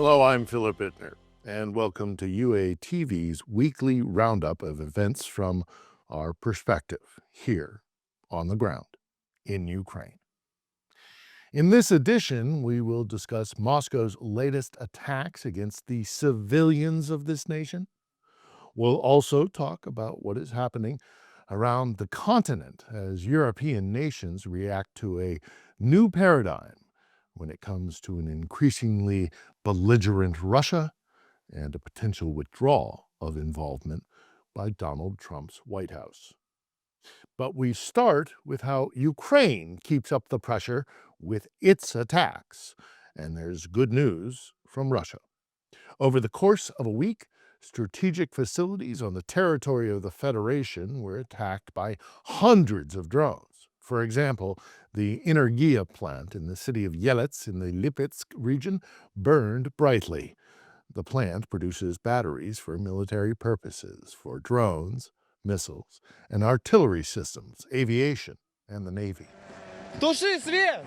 Hello, I'm Philip Ittner, and welcome to UATV's weekly roundup of events from our perspective here on the ground in Ukraine. In this edition, we will discuss Moscow's latest attacks against the civilians of this nation. We'll also talk about what is happening around the continent as European nations react to a new paradigm when it comes to an increasingly belligerent Russia and a potential withdrawal of involvement by Donald Trump's White House. But we start with how Ukraine keeps up the pressure with its attacks, and there's good news from Russia. Over the course of a week, strategic facilities on the territory of the Federation were attacked by hundreds of drones. For example, the Energia plant in the city of Yelets in the Lipetsk region burned brightly. The plant produces batteries for military purposes, for drones, missiles, and artillery systems, aviation, and the Navy. Туши свет!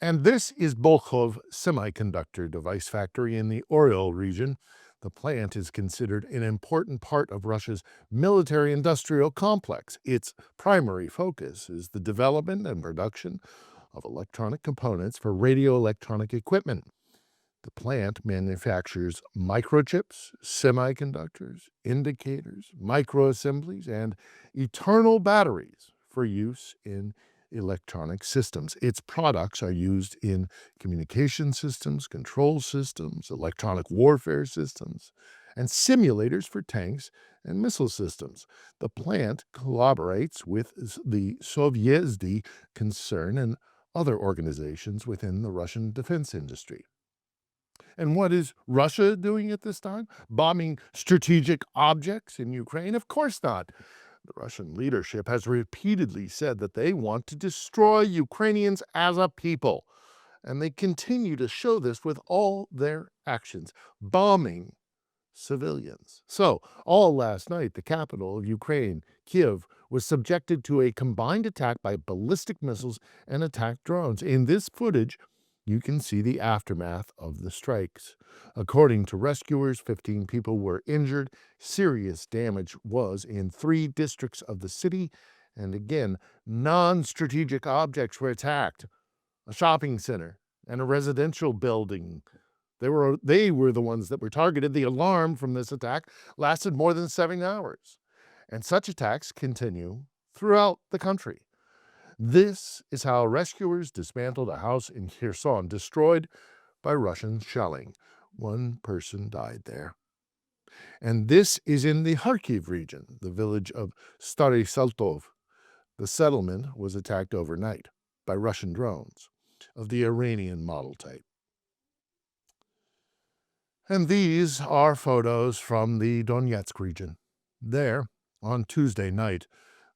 And this is Bolkhov Semiconductor Device Factory in the Oryol region. The plant is considered an important part of Russia's military-industrial complex. Its primary focus is the development and production of electronic components for radio-electronic equipment. The plant manufactures microchips, semiconductors, indicators, microassemblies, and eternal batteries for use in electronic systems. Its products are used in communication systems, control systems, electronic warfare systems, and simulators for tanks and missile systems. The plant collaborates with the Sovyezhdy concern and other organizations within the Russian defense industry. And what is Russia doing at this time? Bombing strategic objects in Ukraine? Of course not. The Russian leadership has repeatedly said that they want to destroy Ukrainians as a people, and they continue to show this with all their actions, bombing civilians. So, all last night, the capital of Ukraine, Kyiv, was subjected to a combined attack by ballistic missiles and attack drones. In this footage, you can see the aftermath of the strikes. According to rescuers, 15 people were injured. Serious damage was in 3 districts of the city. And again, non-strategic objects were attacked. A shopping center and a residential building. They were the ones that were targeted. The alarm from this attack lasted more than 7 hours. And such attacks continue throughout the country. This is how rescuers dismantled a house in Kherson, destroyed by Russian shelling. 1 person died there. And this is in the Kharkiv region, the village of Stary Saltov. The settlement was attacked overnight by Russian drones of the Iranian model type. And these are photos from the Donetsk region. There, on Tuesday night,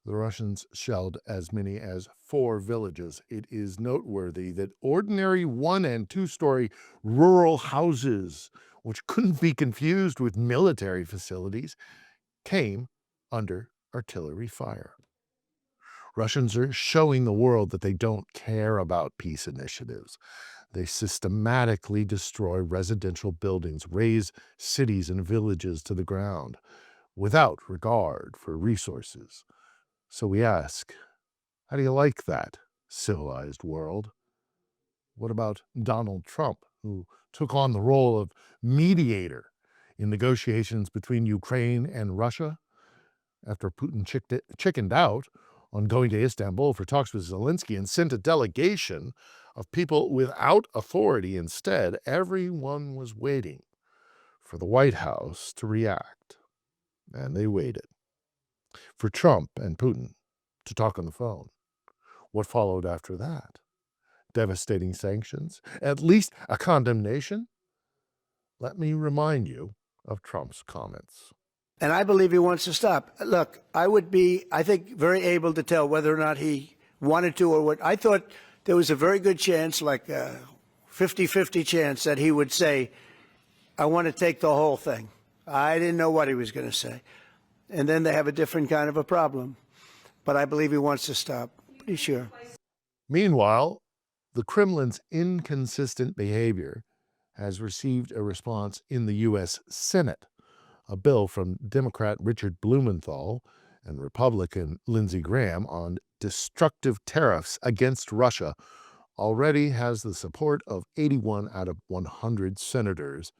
the Russians shelled as many as 4 villages. It is noteworthy that ordinary 1- and 2-story rural houses, which couldn't be confused with military facilities, came under artillery fire. Russians are showing the world that they don't care about peace initiatives. They systematically destroy residential buildings, raze cities and villages to the ground, without regard for resources. So we ask, how do you like that civilized world? What about Donald Trump, who took on the role of mediator in negotiations between Ukraine and Russia after Putin chickened out on going to Istanbul for talks with Zelensky and sent a delegation of people without authority instead? Everyone was waiting for the White House to react, and they waited for Trump and Putin to talk on the phone. What followed after that? Devastating sanctions? At least a condemnation? Let me remind you of Trump's comments. And I believe he wants to stop. Look, I would be, I think, very able to tell whether or not he wanted to or what. I thought there was a very good chance, like a 50-50 chance, that he would say, I want to take the whole thing. I didn't know what he was going to say. And then they have a different kind of a problem. But I believe he wants to stop. Pretty sure. Meanwhile, the Kremlin's inconsistent behavior has received a response in the U.S. Senate. A bill from Democrat Richard Blumenthal and Republican Lindsey Graham on destructive tariffs against Russia already has the support of 81 out of 100 senators.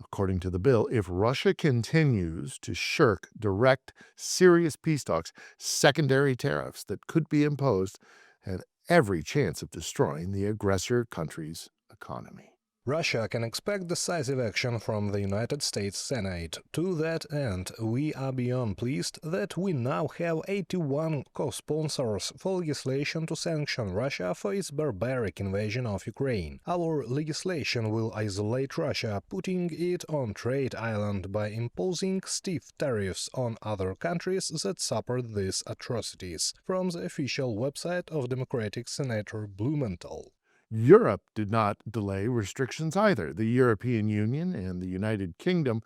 According to the bill, if Russia continues to shirk direct, serious peace talks, secondary tariffs that could be imposed have every chance of destroying the aggressor country's economy. Russia can expect decisive action from the United States Senate. To that end, we are beyond pleased that we now have 81 co-sponsors for legislation to sanction Russia for its barbaric invasion of Ukraine. Our legislation will isolate Russia, putting it on trade island by imposing stiff tariffs on other countries that support these atrocities. From the official website of Democratic Senator Blumenthal. Europe did not delay restrictions either. The European Union and the United Kingdom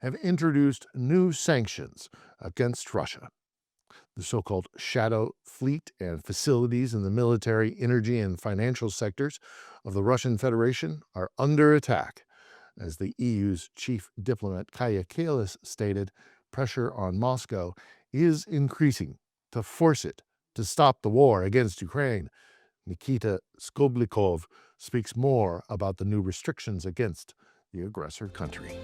have introduced new sanctions against Russia. The so-called shadow fleet and facilities in the military, energy, and financial sectors of the Russian Federation are under attack. As the EU's chief diplomat Kaja Kallas stated, pressure on Moscow is increasing to force it to stop the war against Ukraine. Nikita Skoblikov speaks more about the new restrictions against the aggressor country.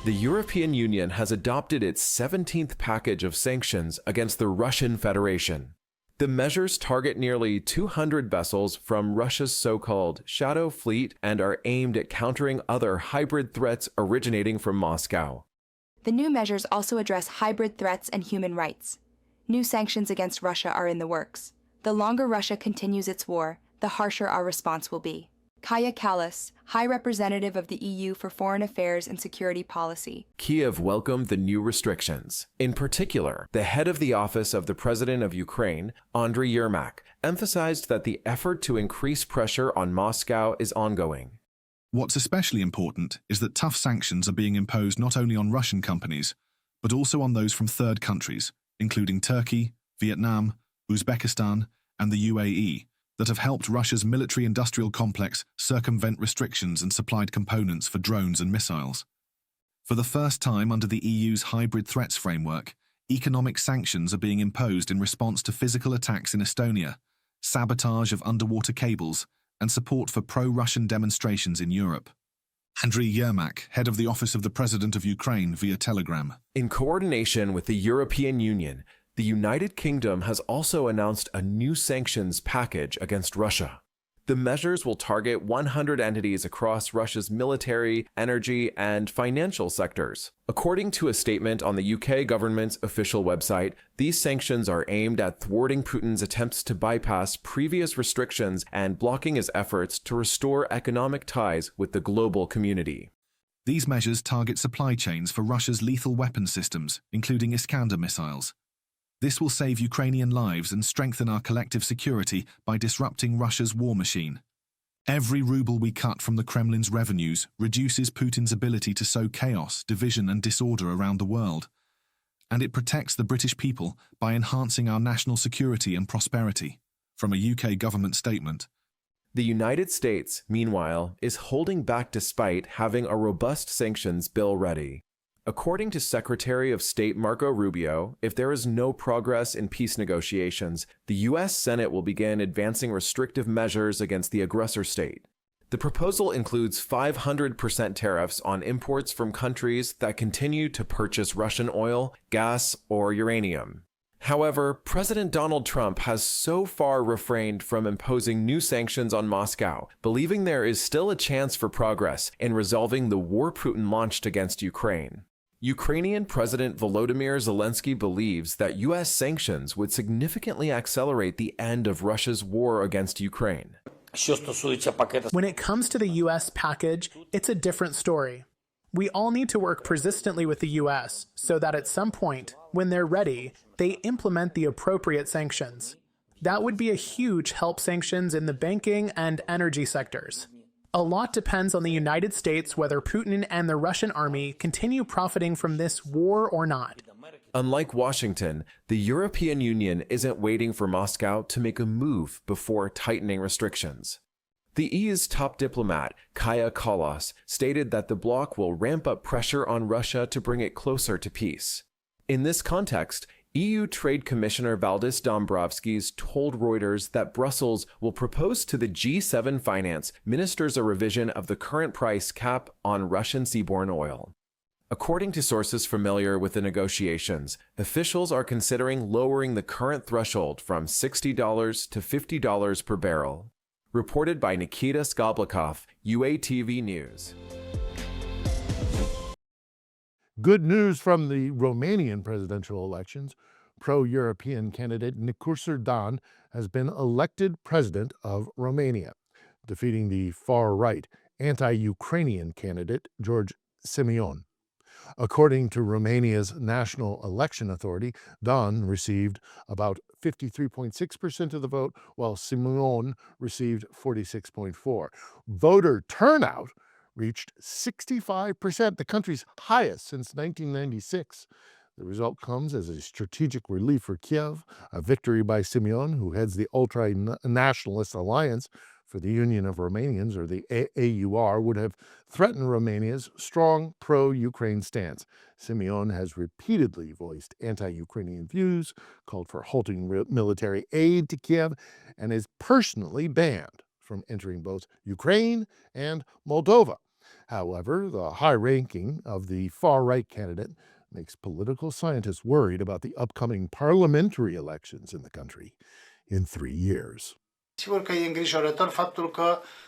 The European Union has adopted its 17th package of sanctions against the Russian Federation. The measures target nearly 200 vessels from Russia's so-called shadow fleet and are aimed at countering other hybrid threats originating from Moscow. The new measures also address hybrid threats and human rights. New sanctions against Russia are in the works. The longer Russia continues its war, the harsher our response will be. Kaja Kallas, High Representative of the EU for Foreign Affairs and Security Policy. Kyiv welcomed the new restrictions. In particular, the head of the office of the President of Ukraine, Andriy Yermak, emphasized that the effort to increase pressure on Moscow is ongoing. What's especially important is that tough sanctions are being imposed not only on Russian companies, but also on those from third countries, including Turkey, Vietnam, Uzbekistan, and the UAE, that have helped Russia's military-industrial complex circumvent restrictions and supplied components for drones and missiles. For the first time under the EU's hybrid threats framework, economic sanctions are being imposed in response to physical attacks in Estonia, sabotage of underwater cables, and support for pro-Russian demonstrations in Europe. Andriy Yermak, head of the Office of the President of Ukraine, via Telegram. In coordination with the European Union, the United Kingdom has also announced a new sanctions package against Russia. The measures will target 100 entities across Russia's military, energy, and financial sectors. According to a statement on the UK government's official website, these sanctions are aimed at thwarting Putin's attempts to bypass previous restrictions and blocking his efforts to restore economic ties with the global community. These measures target supply chains for Russia's lethal weapon systems, including Iskander missiles. This will save Ukrainian lives and strengthen our collective security by disrupting Russia's war machine. Every ruble we cut from the Kremlin's revenues reduces Putin's ability to sow chaos, division, and disorder around the world. And it protects the British people by enhancing our national security and prosperity. From a UK government statement. The United States, meanwhile, is holding back despite having a robust sanctions bill ready. According to Secretary of State Marco Rubio, if there is no progress in peace negotiations, the U.S. Senate will begin advancing restrictive measures against the aggressor state. The proposal includes 500% tariffs on imports from countries that continue to purchase Russian oil, gas, or uranium. However, President Donald Trump has so far refrained from imposing new sanctions on Moscow, believing there is still a chance for progress in resolving the war Putin launched against Ukraine. Ukrainian President Volodymyr Zelensky believes that U.S. sanctions would significantly accelerate the end of Russia's war against Ukraine. When it comes to the U.S. package, it's a different story. We all need to work persistently with the U.S. so that at some point, when they're ready, they implement the appropriate sanctions. That would be a huge help sanctions in the banking and energy sectors. A lot depends on the United States whether Putin and the Russian army continue profiting from this war or not. Unlike Washington, the European Union isn't waiting for Moscow to make a move before tightening restrictions. The EU's top diplomat, Kaja Kallas, stated that the bloc will ramp up pressure on Russia to bring it closer to peace. In this context, EU Trade Commissioner Valdis Dombrovskis told Reuters that Brussels will propose to the G7 finance ministers a revision of the current price cap on Russian seaborne oil. According to sources familiar with the negotiations, officials are considering lowering the current threshold from $60 to $50 per barrel. Reported by Nikita Skoblikov, UATV News. Good news from the Romanian presidential elections. Pro-European candidate Nicurser Dan has been elected president of Romania, defeating the far-right anti-Ukrainian candidate George Simeon. According to Romania's National Election Authority, Dan received about 53.6% of the vote, while Simeon received 46.4%. Voter turnout reached 65%, the country's highest since 1996. The result comes as a strategic relief for Kiev. A victory by Simeon, who heads the ultra-nationalist Alliance for the Union of Romanians, or the AUR, would have threatened Romania's strong pro-Ukraine stance. Simeon has repeatedly voiced anti-Ukrainian views, called for halting military aid to Kiev, and is personally banned from entering both Ukraine and Moldova. However, the high ranking of the far-right candidate makes political scientists worried about the upcoming parliamentary elections in the country in 3 years.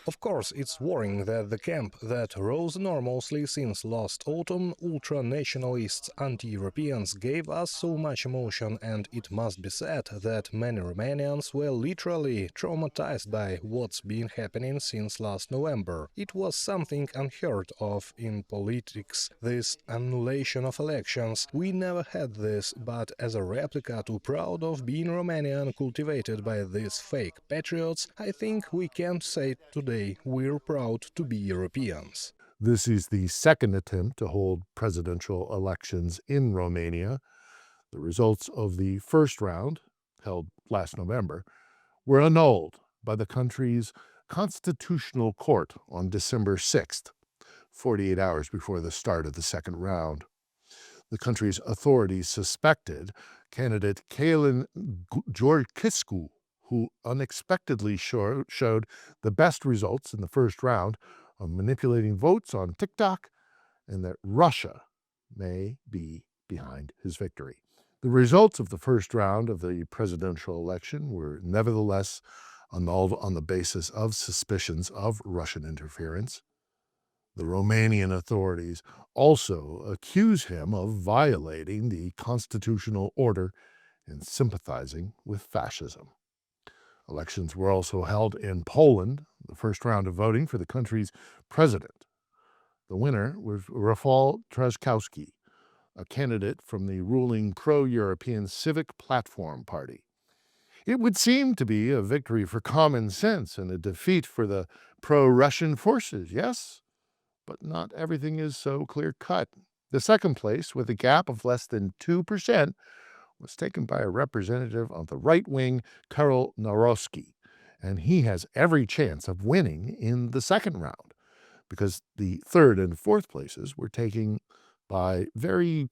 Of course, it's worrying that the camp that rose enormously since last autumn, ultra-nationalists, anti-Europeans, gave us so much emotion, and it must be said that many Romanians were literally traumatized by what's been happening since last November. It was something unheard of in politics, this annulation of elections. We never had this, but as a replica too proud of being Romanian, cultivated by these fake patriots, I think we can say today we're proud to be Europeans. This is the second attempt to hold presidential elections in Romania. The results of the first round, held last November, were annulled by the country's constitutional court on December 6th, 48 hours before the start of the second round. The country's authorities suspected candidate Călin Georgescu, who unexpectedly showed the best results in the first round, of manipulating votes on TikTok, and that Russia may be behind his victory. The results of the first round of the presidential election were nevertheless annulled on the basis of suspicions of Russian interference. The Romanian authorities also accuse him of violating the constitutional order and sympathizing with fascism. Elections were also held in Poland, the first round of voting for the country's president. The winner was Rafał Trzaskowski, a candidate from the ruling pro-European Civic Platform Party. It would seem to be a victory for common sense and a defeat for the pro-Russian forces, yes? But not everything is so clear-cut. The second place, with a gap of less than 2%, was taken by a representative of the right wing, Karol Nawrocki, and he has every chance of winning in the second round, because the third and fourth places were taken by very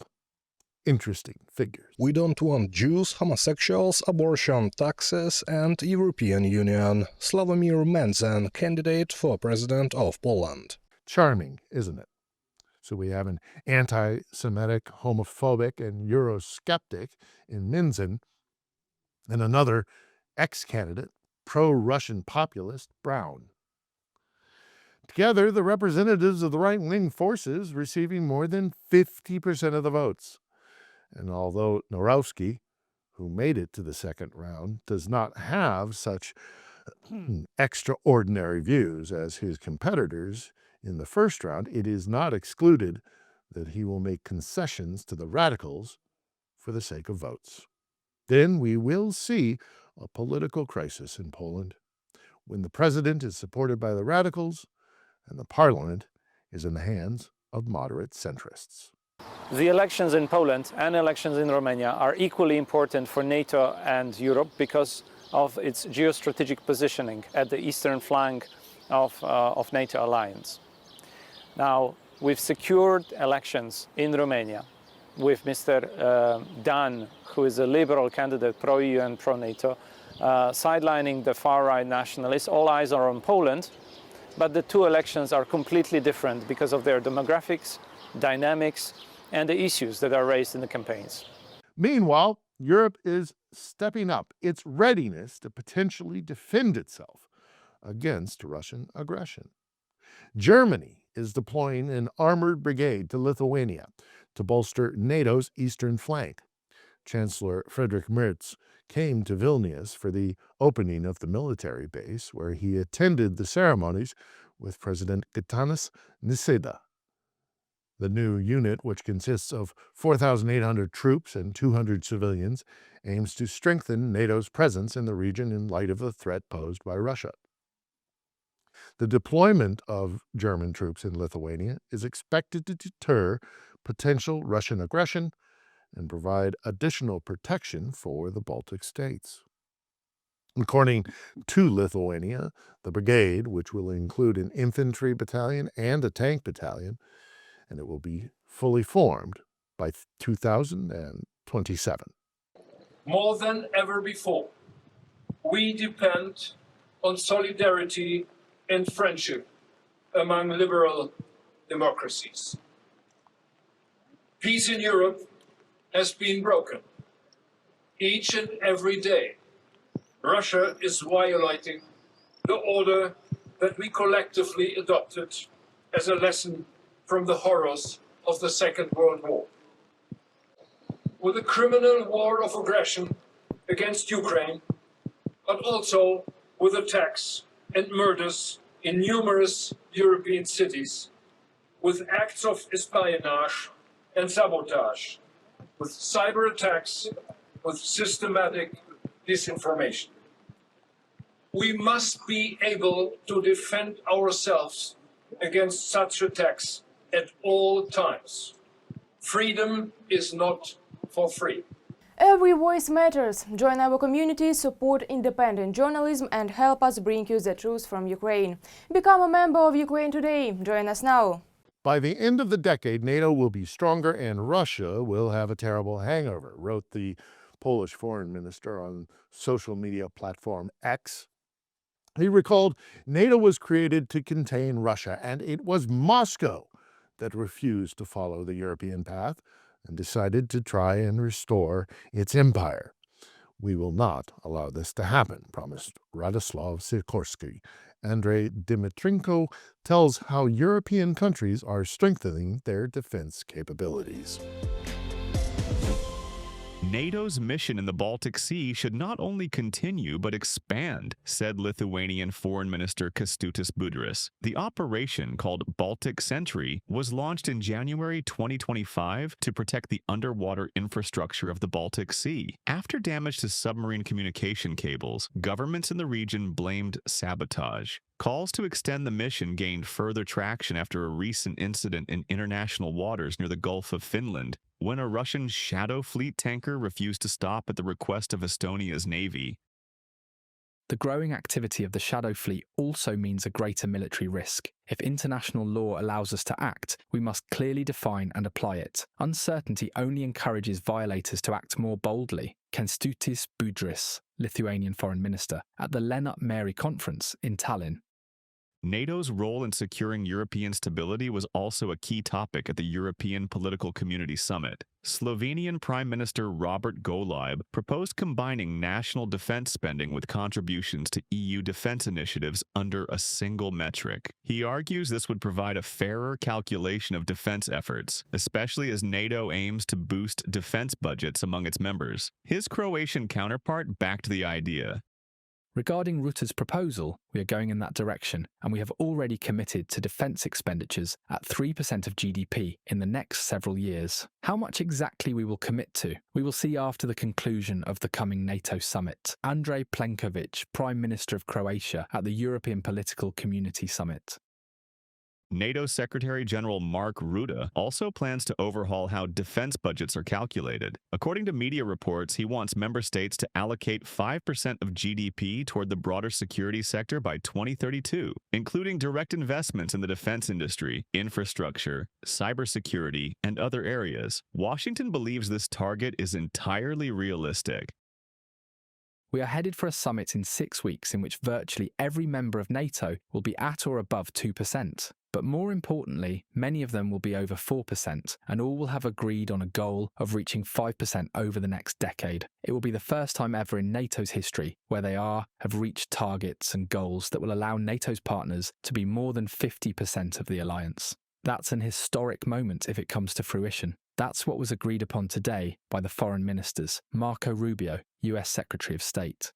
interesting figures. We don't want Jews, homosexuals, abortion, taxes, and European Union. Sławomir Mencen, candidate for president of Poland. Charming, isn't it? So we have an anti-Semitic, homophobic, and Eurosceptic in Mencen, and another ex-candidate, pro-Russian populist, Brown. Together, the representatives of the right-wing forces receiving more than 50% of the votes. And although Nawrocki, who made it to the second round, does not have such extraordinary views as his competitors in the first round, it is not excluded that he will make concessions to the radicals for the sake of votes. Then we will see a political crisis in Poland, when the president is supported by the radicals and the parliament is in the hands of moderate centrists. The elections in Poland and elections in Romania are equally important for NATO and Europe because of its geostrategic positioning at the eastern flank of NATO alliance. Now, we've secured elections in Romania with Mr. Dan, who is a liberal candidate, pro-EU and pro-NATO, sidelining the far-right nationalists. All eyes are on Poland, but the two elections are completely different because of their demographics, dynamics, and the issues that are raised in the campaigns. Meanwhile, Europe is stepping up its readiness to potentially defend itself against Russian aggression. Germany is deploying an armored brigade to Lithuania to bolster NATO's eastern flank. Chancellor Friedrich Merz came to Vilnius for the opening of the military base, where he attended the ceremonies with President Gitanas Nausėda. The new unit, which consists of 4,800 troops and 200 civilians, aims to strengthen NATO's presence in the region in light of the threat posed by Russia. The deployment of German troops in Lithuania is expected to deter potential Russian aggression and provide additional protection for the Baltic states. According to Lithuania, the brigade, which will include an infantry battalion and a tank battalion, and it will be fully formed by 2027. More than ever before, we depend on solidarity and friendship among liberal democracies. Peace in Europe has been broken. Each and every day, Russia is violating the order that we collectively adopted as a lesson from the horrors of the Second World War. With a criminal war of aggression against Ukraine, but also with attacks and murders in numerous European cities, with acts of espionage and sabotage, with cyber attacks, with systematic disinformation. We must be able to defend ourselves against such attacks at all times. Freedom is not for free. Every voice matters. Join our community, support independent journalism and help us bring you the truth from Ukraine. Become a member of Ukraine today. Join us now. By the end of the decade, NATO will be stronger and Russia will have a terrible hangover, wrote the Polish foreign minister on social media platform X. He recalled NATO was created to contain Russia, and it was Moscow that refused to follow the European path and decided to try and restore its empire. We will not allow this to happen, promised Radoslav Sikorski. Andrei Dmitrenko tells how European countries are strengthening their defense capabilities. NATO's mission in the Baltic Sea should not only continue but expand, said Lithuanian Foreign Minister Kęstutis Budrys. The operation, called Baltic Sentry, was launched in January 2025 to protect the underwater infrastructure of the Baltic Sea. After damage to submarine communication cables, governments in the region blamed sabotage. Calls to extend the mission gained further traction after a recent incident in international waters near the Gulf of Finland, when a Russian Shadow Fleet tanker refused to stop at the request of Estonia's navy. The growing activity of the Shadow Fleet also means a greater military risk. If international law allows us to act, we must clearly define and apply it. Uncertainty only encourages violators to act more boldly. Kęstutis Budrys, Lithuanian Foreign Minister, at the Lennart Meri Conference in Tallinn. NATO's role in securing European stability was also a key topic at the European Political Community Summit. Slovenian Prime Minister Robert Golob proposed combining national defense spending with contributions to EU defense initiatives under a single metric. He argues this would provide a fairer calculation of defense efforts, especially as NATO aims to boost defense budgets among its members. His Croatian counterpart backed the idea. Regarding Rutte's proposal, we are going in that direction, and we have already committed to defence expenditures at 3% of GDP in the next several years. How much exactly we will commit to, we will see after the conclusion of the coming NATO summit. Andrej Plenković, Prime Minister of Croatia, at the European Political Community Summit. NATO Secretary General Mark Rutte also plans to overhaul how defense budgets are calculated. According to media reports, he wants member states to allocate 5% of GDP toward the broader security sector by 2032, including direct investments in the defense industry, infrastructure, cybersecurity, and other areas. Washington believes this target is entirely realistic. We are headed for a summit in 6 weeks in which virtually every member of NATO will be at or above 2%. But more importantly, many of them will be over 4%, and all will have agreed on a goal of reaching 5% over the next decade. It will be the first time ever in NATO's history where they have reached targets and goals that will allow NATO's partners to be more than 50% of the alliance. That's an historic moment if it comes to fruition. That's what was agreed upon today by the foreign ministers, Marco Rubio, US Secretary of State.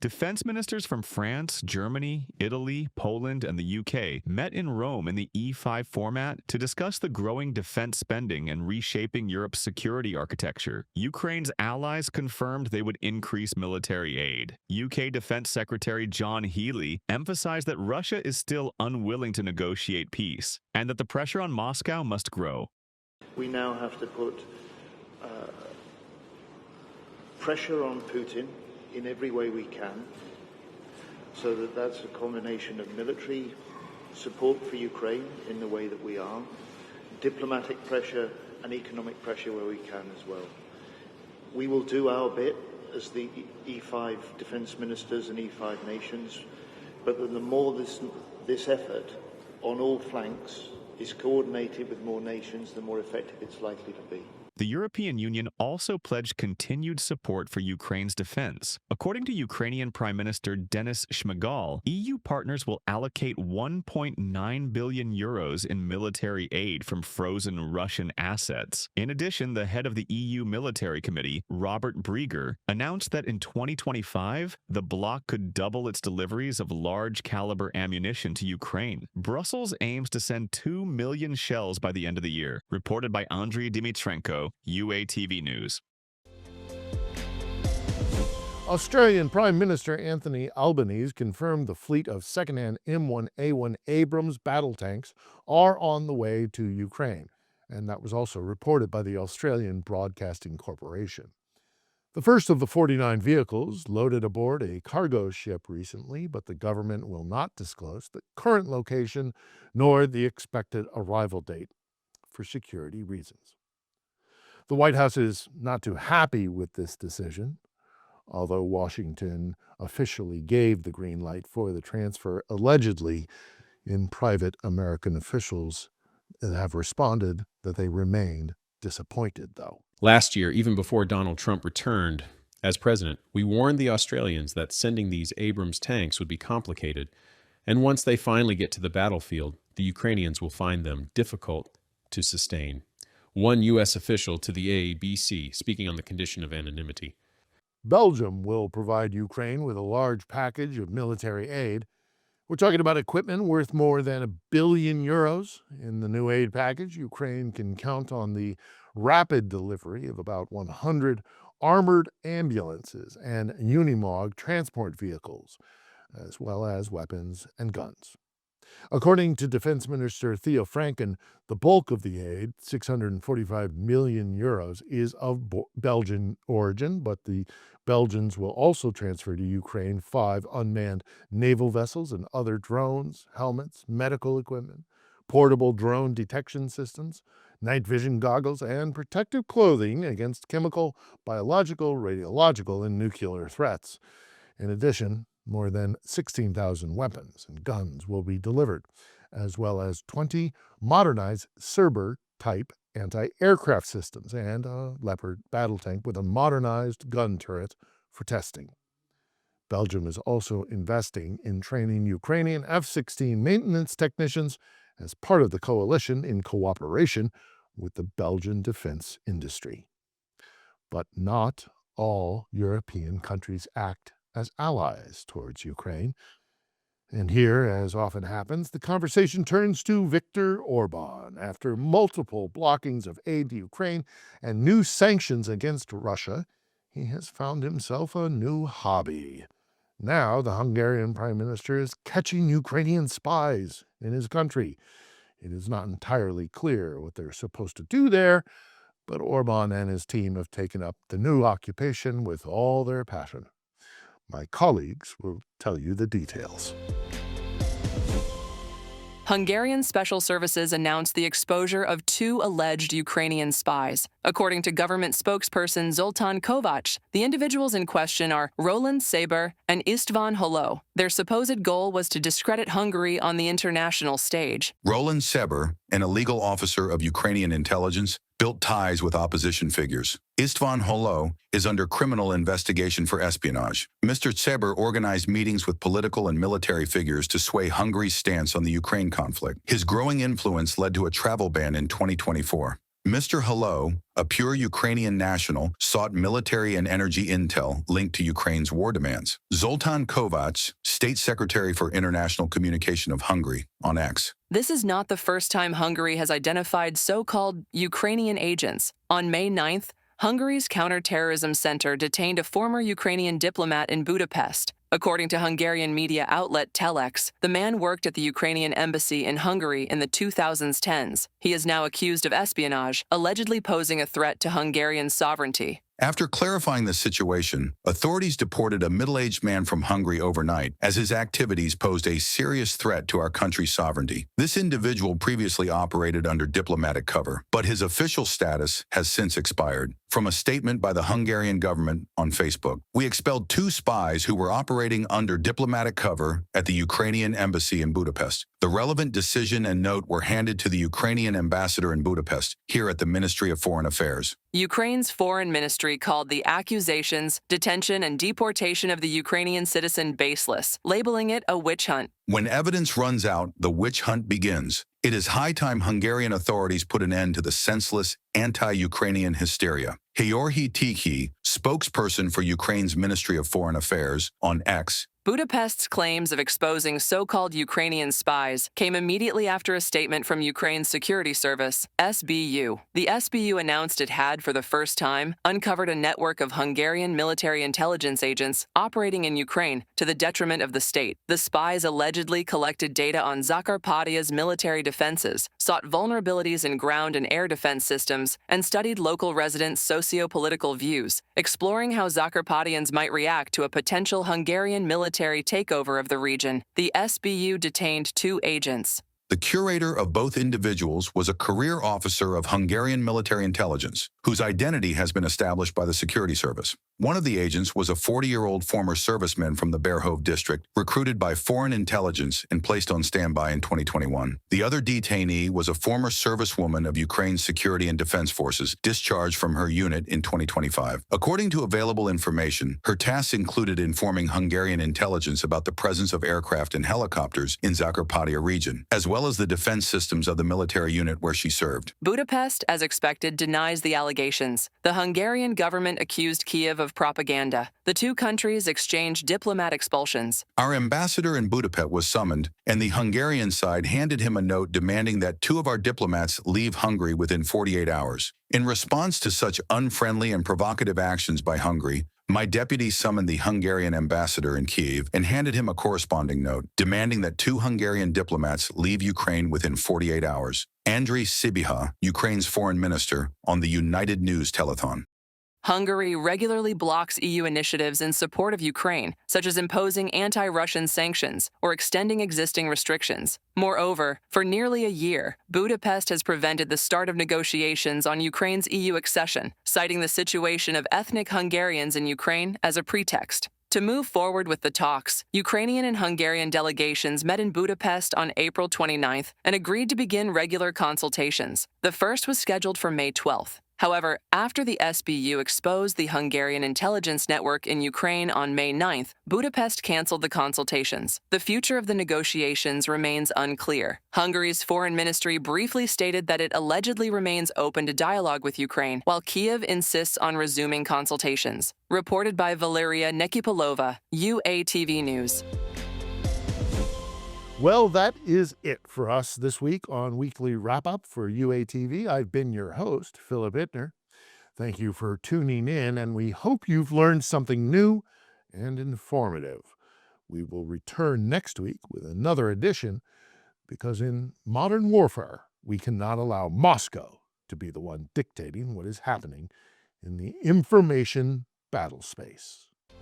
Defense ministers from France, Germany, Italy, Poland, and the UK met in Rome in the E5 format to discuss the growing defense spending and reshaping Europe's security architecture. Ukraine's allies confirmed they would increase military aid. UK Defense Secretary John Healey emphasized that Russia is still unwilling to negotiate peace, and that the pressure on Moscow must grow. We now have to put pressure on Putin in every way we can, so that's a combination of military support for Ukraine in the way that we are, diplomatic pressure and economic pressure where we can as well. We will do our bit as the E5 defense ministers and E5 nations, but the more this effort on all flanks is coordinated with more nations, the more effective it's likely to be. The European Union also pledged continued support for Ukraine's defense. According to Ukrainian Prime Minister Denis Shmyhal, EU partners will allocate 1.9 billion euros in military aid from frozen Russian assets. In addition, the head of the EU Military Committee, Robert Brieger, announced that in 2025, the bloc could double its deliveries of large-caliber ammunition to Ukraine. Brussels aims to send 2 million shells by the end of the year, reported by Andriy Dimitrenko, UATV News. Australian Prime Minister Anthony Albanese confirmed the fleet of second-hand M1A1 Abrams battle tanks are on the way to Ukraine, and that was also reported by the Australian Broadcasting Corporation. The first of the 49 vehicles loaded aboard a cargo ship recently, but the government will not disclose the current location nor the expected arrival date for security reasons. The White House is not too happy with this decision, although Washington officially gave the green light for the transfer. Allegedly, in private, American officials have responded that they remained disappointed, though. Last year, even before Donald Trump returned as president, we warned the Australians that sending these Abrams tanks would be complicated, and once they finally get to the battlefield, the Ukrainians will find them difficult to sustain. One U.S. official to the AABC, speaking on the condition of anonymity. Belgium will provide Ukraine with a large package of military aid. We're talking about equipment worth more than €1 billion. In the new aid package, Ukraine can count on the rapid delivery of about 100 armored ambulances and Unimog transport vehicles, as well as weapons and guns. According to Defense Minister Theo Franken, the bulk of the aid, €645 million, is of Belgian origin, but the Belgians will also transfer to Ukraine 5 unmanned naval vessels and other drones, helmets, medical equipment, portable drone detection systems, night vision goggles, and protective clothing against chemical, biological, radiological, and nuclear threats. In addition, more than 16,000 weapons and guns will be delivered, as well as 20 modernized Cerber-type anti-aircraft systems and a Leopard battle tank with a modernized gun turret for testing. Belgium is also investing in training Ukrainian F-16 maintenance technicians as part of the coalition in cooperation with the Belgian defense industry. But not all European countries act as allies towards Ukraine. And here, as often happens, the conversation turns to Viktor Orban. After multiple blockings of aid to Ukraine and new sanctions against Russia, he has found himself a new hobby. Now, the Hungarian Prime Minister is catching Ukrainian spies in his country. It is not entirely clear what they're supposed to do there, but Orban and his team have taken up the new occupation with all their passion. My colleagues will tell you the details. Hungarian special services announced the exposure of 2 alleged Ukrainian spies. According to government spokesperson Zoltán Kovács, the individuals in question are Roland Seber and István Holló. Their supposed goal was to discredit Hungary on the international stage. Roland Seber, an illegal officer of Ukrainian intelligence, built ties with opposition figures. István Holló is under criminal investigation for espionage. Mr. Seber organized meetings with political and military figures to sway Hungary's stance on the Ukraine conflict. His growing influence led to a travel ban in 2024. Mr. Holló, a pure Ukrainian national, sought military and energy intel linked to Ukraine's war demands. Zoltán Kovács, State Secretary for International Communication of Hungary, on X. This is not the first time Hungary has identified so-called Ukrainian agents. On May 9th, Hungary's counterterrorism center detained a former Ukrainian diplomat in Budapest. According to Hungarian media outlet Telex, the man worked at the Ukrainian embassy in Hungary in the 2010s. He is now accused of espionage, allegedly posing a threat to Hungarian sovereignty. After clarifying the situation, authorities deported a middle-aged man from Hungary overnight as his activities posed a serious threat to our country's sovereignty. This individual previously operated under diplomatic cover, but his official status has since expired. From a statement by the Hungarian government on Facebook, we expelled 2 spies who were operating under diplomatic cover at the Ukrainian embassy in Budapest. The relevant decision and note were handed to the Ukrainian ambassador in Budapest, here at the Ministry of Foreign Affairs. Ukraine's foreign ministry called the accusations, detention, and deportation of the Ukrainian citizen baseless, labeling it a witch hunt. When evidence runs out, the witch hunt begins. It is high time Hungarian authorities put an end to the senseless, anti-Ukrainian hysteria. Georgi Tiki, spokesperson for Ukraine's Ministry of Foreign Affairs, on X, Budapest's claims of exposing so-called Ukrainian spies came immediately after a statement from Ukraine's security service, SBU. The SBU announced it had, for the first time, uncovered a network of Hungarian military intelligence agents operating in Ukraine to the detriment of the state. The spies allegedly collected data on Zakarpattia's military defenses, sought vulnerabilities in ground and air defense systems, and studied local residents' socio-political views, exploring how Zakarpattians might react to a potential Hungarian military takeover of the region. The SBU detained 2 agents. The curator of both individuals was a career officer of Hungarian military intelligence, whose identity has been established by the security service. One of the agents was a 40-year-old former serviceman from the Berhov district, recruited by foreign intelligence and placed on standby in 2021. The other detainee was a former servicewoman of Ukraine's security and defense forces, discharged from her unit in 2025. According to available information, her tasks included informing Hungarian intelligence about the presence of aircraft and helicopters in Zakarpattia region, as well as the defense systems of the military unit where she served. Budapest, as expected, denies the allegations. The Hungarian government accused Kiev of propaganda. The 2 countries exchanged diplomat expulsions. Our ambassador in Budapest was summoned, and the Hungarian side handed him a note demanding that 2 of our diplomats leave Hungary within 48 hours. In response to such unfriendly and provocative actions by Hungary, my deputy summoned the Hungarian ambassador in Kyiv and handed him a corresponding note demanding that 2 Hungarian diplomats leave Ukraine within 48 hours. Andriy Sybiha, Ukraine's foreign minister, on the United News telethon. Hungary regularly blocks EU initiatives in support of Ukraine, such as imposing anti-Russian sanctions or extending existing restrictions. Moreover, for nearly a year, Budapest has prevented the start of negotiations on Ukraine's EU accession, citing the situation of ethnic Hungarians in Ukraine as a pretext. To move forward with the talks, Ukrainian and Hungarian delegations met in Budapest on April 29th and agreed to begin regular consultations. The first was scheduled for May 12th. However, after the SBU exposed the Hungarian intelligence network in Ukraine on May 9th, Budapest canceled the consultations. The future of the negotiations remains unclear. Hungary's foreign ministry briefly stated that it allegedly remains open to dialogue with Ukraine, while Kiev insists on resuming consultations. Reported by Valeria Nekipolova, UATV News. Well, that is it for us this week on Weekly Wrap-Up for UATV. I've been your host, Philip Ittner. Thank you for tuning in, and we hope you've learned something new and informative. We will return next week with another edition. because in modern warfare, we cannot allow Moscow to be the one dictating what is happening in the information battle space.